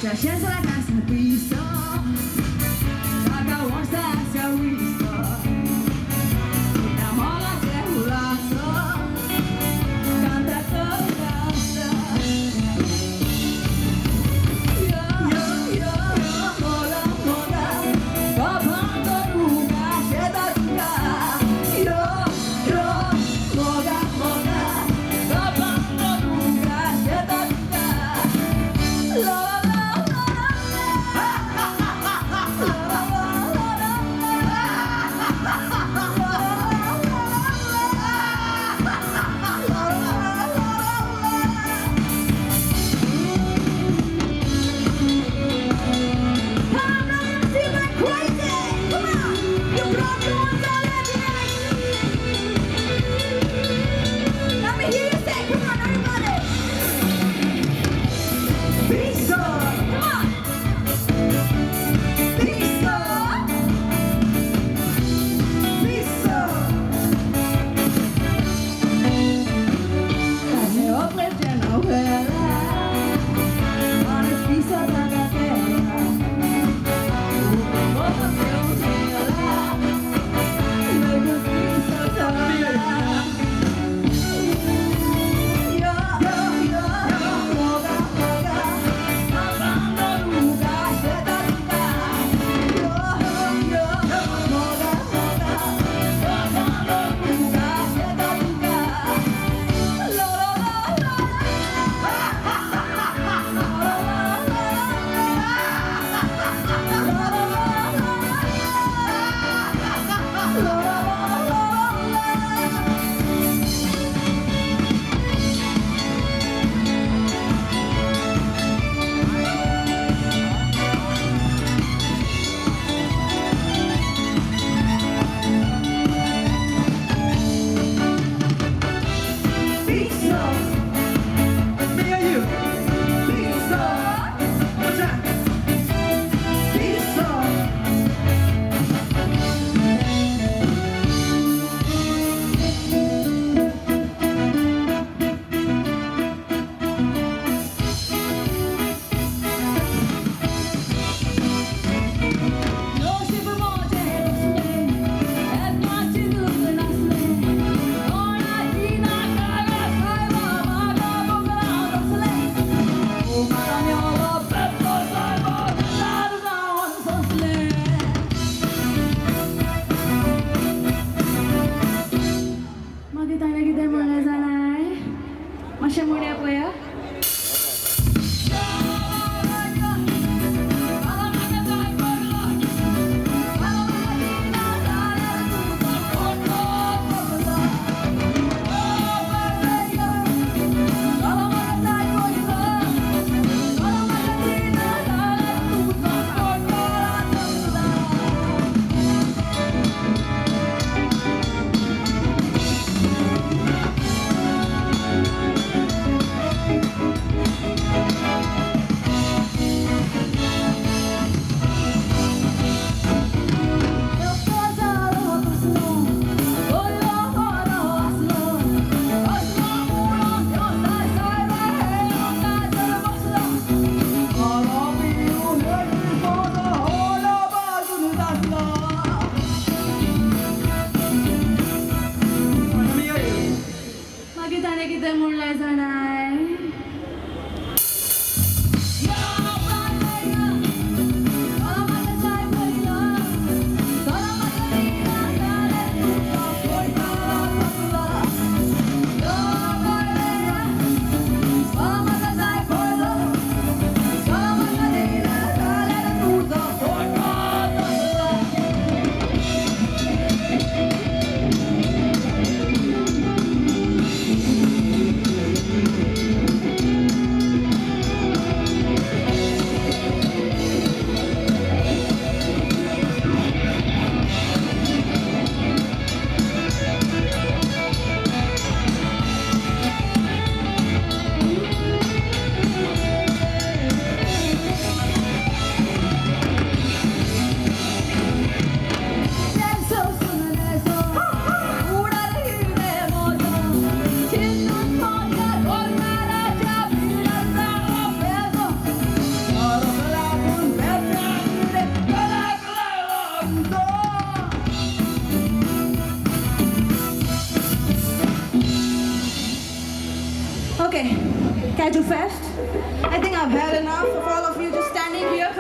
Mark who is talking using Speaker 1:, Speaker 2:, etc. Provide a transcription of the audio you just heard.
Speaker 1: Já chance la casa piso, cada one se ha visto. La mola se julazo, canta toda. Yo, mola, mola, papando nunca se da nunca. Yo, mola, mola, papando nunca se da nunca. Let me hear you say, come on, everybody. Be so. Okay, Casual Fest. I think I've had enough of all of you just standing here.